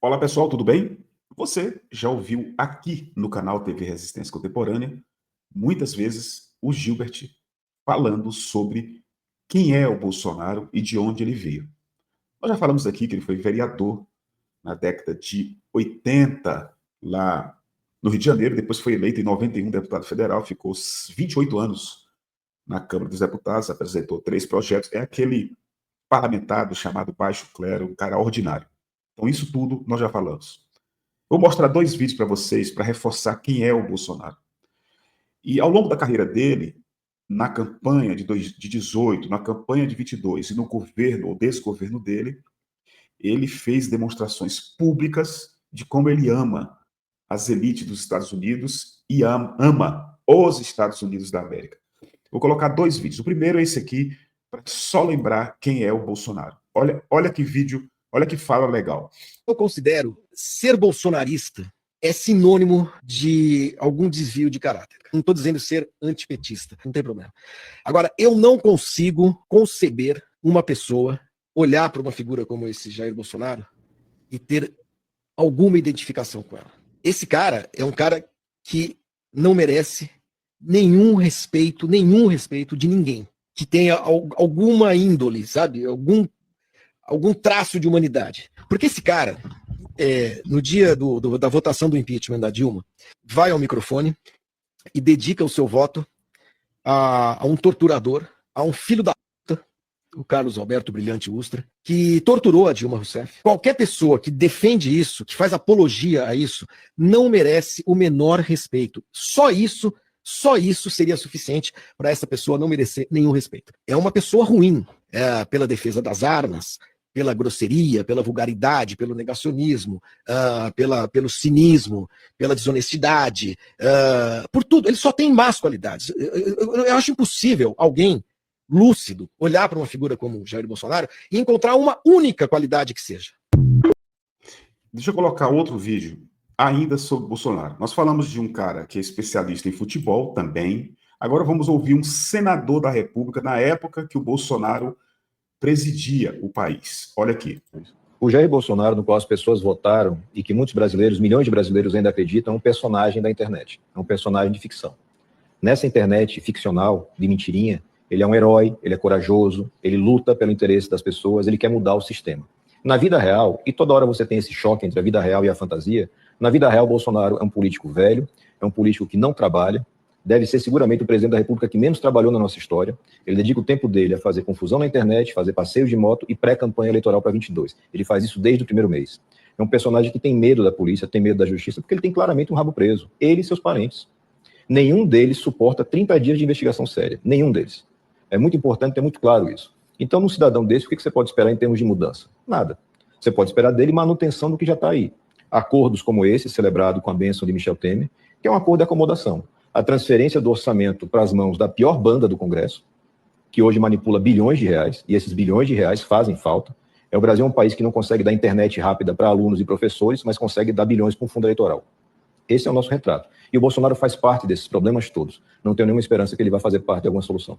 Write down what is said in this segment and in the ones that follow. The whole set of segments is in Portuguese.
Olá pessoal, tudo bem? Você já ouviu aqui no canal TV Resistência Contemporânea, muitas vezes, o Gilbert falando sobre quem é o Bolsonaro e de onde ele veio. Nós já falamos aqui que ele foi vereador na década de 80, lá no Rio de Janeiro, depois foi eleito em 91 deputado federal, ficou 28 anos na Câmara dos Deputados, apresentou 3 projetos, é aquele parlamentar chamado baixo clero, um cara ordinário. Então isso tudo nós já falamos. Vou mostrar 2 vídeos para vocês para reforçar quem é o Bolsonaro. E ao longo da carreira dele, na campanha de 18, na campanha de 22 e no governo ou desgoverno dele, ele fez demonstrações públicas de como ele ama as elites dos Estados Unidos e ama os Estados Unidos da América. Vou colocar 2 vídeos. O primeiro é esse aqui, para só lembrar quem é o Bolsonaro. Olha que vídeo, olha que fala legal. Eu considero ser bolsonarista é sinônimo de algum desvio de caráter. Não estou dizendo ser antipetista, não tem problema. Agora, eu não consigo conceber uma pessoa olhar para uma figura como esse Jair Bolsonaro e ter alguma identificação com ela. Esse cara é um cara que não merece nenhum respeito de ninguém, que tenha alguma índole, sabe? Algum traço de humanidade. Porque esse cara, no dia da votação do impeachment da Dilma, vai ao microfone e dedica o seu voto a um torturador, a um filho da puta, o Carlos Alberto Brilhante Ustra, que torturou a Dilma Rousseff. Qualquer pessoa que defende isso, que faz apologia a isso, não merece o menor respeito. Só isso seria suficiente para essa pessoa não merecer nenhum respeito. É uma pessoa ruim, pela defesa das armas, pela grosseria, pela vulgaridade, pelo negacionismo, pelo cinismo, pela desonestidade, por tudo. Ele só tem más qualidades. Eu acho impossível alguém lúcido olhar para uma figura como Jair Bolsonaro e encontrar uma única qualidade que seja. Deixa eu colocar outro vídeo ainda sobre Bolsonaro. Nós falamos de um cara que é especialista em futebol também. Agora vamos ouvir um senador da República na época que o Bolsonaro presidia o país. Olha aqui. O Jair Bolsonaro, no qual as pessoas votaram e que muitos brasileiros, milhões de brasileiros ainda acreditam, é um personagem da internet, é um personagem de ficção. Nessa internet ficcional, de mentirinha, ele é um herói, ele é corajoso, ele luta pelo interesse das pessoas, ele quer mudar o sistema. Na vida real, e toda hora você tem esse choque entre a vida real e a fantasia, na vida real, Bolsonaro é um político velho, é um político que não trabalha, deve ser seguramente o presidente da República que menos trabalhou na nossa história. Ele dedica o tempo dele a fazer confusão na internet, fazer passeios de moto e pré-campanha eleitoral para 22. Ele faz isso desde o primeiro mês. É um personagem que tem medo da polícia, tem medo da justiça, porque ele tem claramente um rabo preso. Ele e seus parentes. Nenhum deles suporta 30 dias de investigação séria. Nenhum deles. É muito importante ter muito claro isso. Então, num cidadão desse, o que você pode esperar em termos de mudança? Nada. Você pode esperar dele manutenção do que já está aí. Acordos como esse, celebrado com a bênção de Michel Temer, que é um acordo de acomodação. A transferência do orçamento para as mãos da pior banda do Congresso, que hoje manipula bilhões de reais, e esses bilhões de reais fazem falta. O Brasil é um país que não consegue dar internet rápida para alunos e professores, mas consegue dar bilhões para um fundo eleitoral. Esse é o nosso retrato. E o Bolsonaro faz parte desses problemas todos. Não tenho nenhuma esperança que ele vá fazer parte de alguma solução.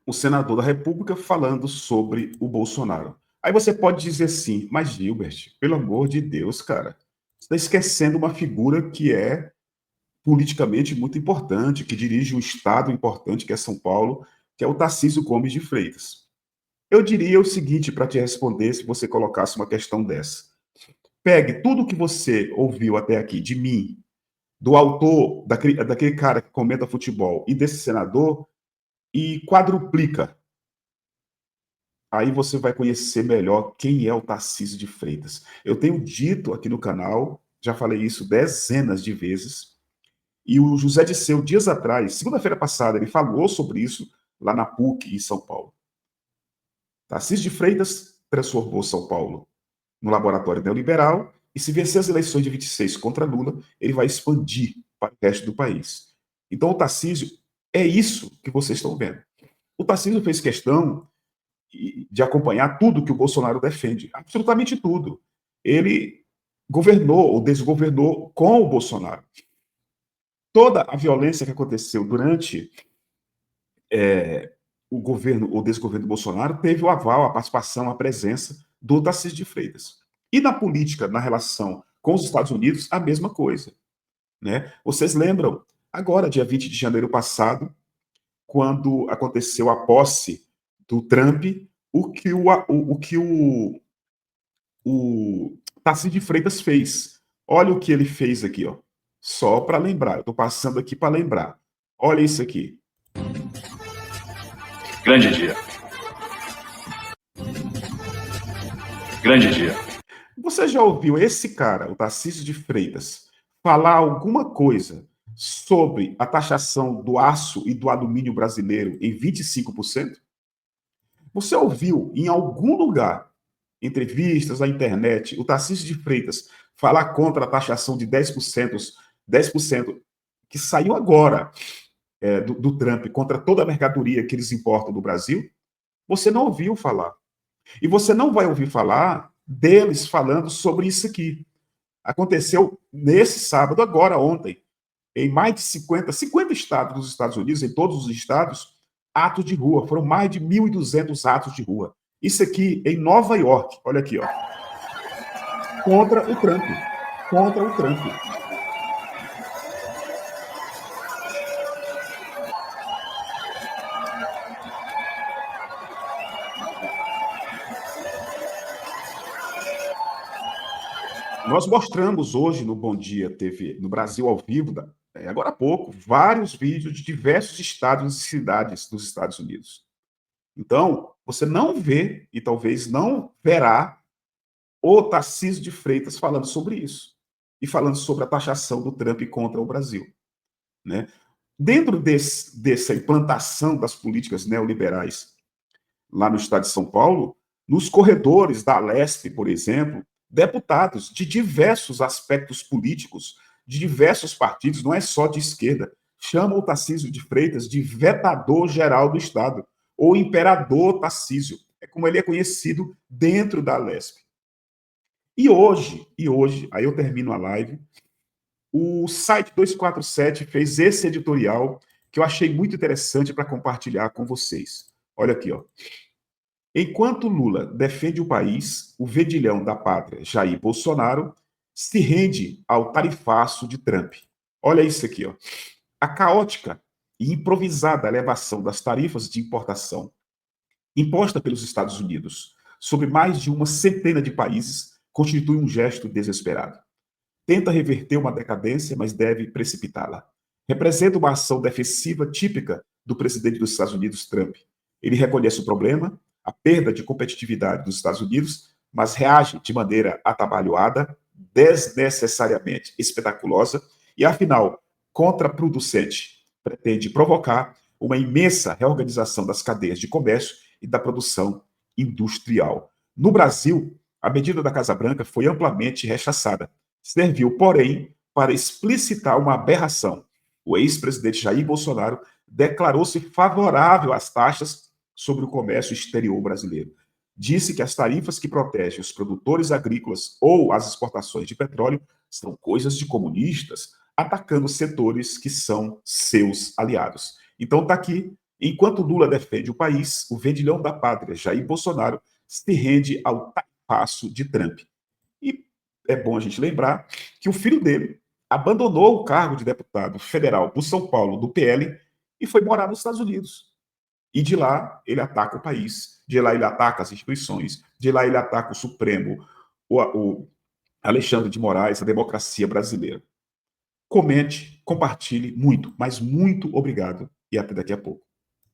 O senador da República falando sobre o Bolsonaro. Aí você pode dizer assim, mas Gilbert, pelo amor de Deus, cara, você está esquecendo uma figura que é politicamente muito importante, que dirige um estado importante, que é São Paulo, que é o Tarcísio Gomes de Freitas. Eu diria o seguinte para te responder, se você colocasse uma questão dessa. Pegue tudo que você ouviu até aqui de mim, do autor, daquele cara que comenta futebol e desse senador, e quadruplica. Aí você vai conhecer melhor quem é o Tarcísio de Freitas. Eu tenho dito aqui no canal, já falei isso dezenas de vezes, e o José Disseu, dias atrás, segunda-feira passada, ele falou sobre isso lá na PUC, em São Paulo. Tarcísio de Freitas transformou São Paulo no laboratório neoliberal, e se vencer as eleições de 26 contra Lula, ele vai expandir para o resto do país. Então o Tarcísio é isso que vocês estão vendo. O Tarcísio fez questão de acompanhar tudo que o Bolsonaro defende, absolutamente tudo. Ele governou ou desgovernou com o Bolsonaro. Toda a violência que aconteceu durante o governo ou desgoverno do Bolsonaro teve o aval, a participação, a presença do Tarcísio de Freitas. E na política, na relação com os Estados Unidos, a mesma coisa, né? Vocês lembram, agora, dia 20 de janeiro passado, quando aconteceu a posse do Trump, o Tarcísio de Freitas fez. Olha o que ele fez aqui, ó. Só para lembrar, eu estou passando aqui para lembrar. Olha isso aqui. Grande dia. Grande dia. Você já ouviu esse cara, o Tarcísio de Freitas, falar alguma coisa sobre a taxação do aço e do alumínio brasileiro em 25%? Você ouviu em algum lugar, entrevistas na internet, o Tarcísio de Freitas falar contra a taxação de 10% que saiu agora do Trump contra toda a mercadoria que eles importam do Brasil? Você não ouviu falar. E você não vai ouvir falar deles falando sobre isso aqui. Aconteceu nesse sábado, agora, ontem, em mais de 50 estados dos Estados Unidos, em todos os estados, atos de rua. Foram mais de 1.200 atos de rua. Isso aqui em Nova York, olha aqui, ó. Contra o Trump. Contra o Trump. Nós mostramos hoje no Bom Dia TV, no Brasil ao vivo, agora há pouco, vários vídeos de diversos estados e cidades dos Estados Unidos. Então, você não vê, e talvez não verá, o Tarcísio de Freitas falando sobre isso. E falando sobre a taxação do Trump contra o Brasil. Né? Dentro dessa implantação das políticas neoliberais lá no estado de São Paulo, nos corredores da Alesp, por exemplo, deputados de diversos aspectos políticos, de diversos partidos, não é só de esquerda, chamam o Tarcísio de Freitas de vetador geral do Estado, ou imperador Tarcísio, é como ele é conhecido dentro da Alesp. E hoje, aí eu termino a live, o site 247 fez esse editorial que eu achei muito interessante para compartilhar com vocês. Olha aqui, ó. Enquanto Lula defende o país, o vedilhão da pátria, Jair Bolsonaro, se rende ao tarifaço de Trump. Olha isso aqui, ó. A caótica e improvisada elevação das tarifas de importação imposta pelos Estados Unidos sobre mais de uma centena de países constitui um gesto desesperado. Tenta reverter uma decadência, mas deve precipitá-la. Representa uma ação defensiva típica do presidente dos Estados Unidos, Trump. Ele reconhece o problema, a perda de competitividade dos Estados Unidos, mas reage de maneira atabalhoada, desnecessariamente espetaculosa e, afinal, contraproducente. Pretende provocar uma imensa reorganização das cadeias de comércio e da produção industrial. No Brasil, a medida da Casa Branca foi amplamente rechaçada. Serviu, porém, para explicitar uma aberração. O ex-presidente Jair Bolsonaro declarou-se favorável às taxas sobre o comércio exterior brasileiro. Disse que as tarifas que protegem os produtores agrícolas ou as exportações de petróleo são coisas de comunistas, atacando setores que são seus aliados. Então está aqui, enquanto Lula defende o país, o vendilhão da pátria, Jair Bolsonaro, se rende ao tarifaço de Trump. E é bom a gente lembrar que o filho dele abandonou o cargo de deputado federal do São Paulo, do PL, e foi morar nos Estados Unidos. E de lá ele ataca o país, de lá ele ataca as instituições, de lá ele ataca o Supremo, o Alexandre de Moraes, a democracia brasileira. Comente, compartilhe muito, mas muito obrigado e até daqui a pouco.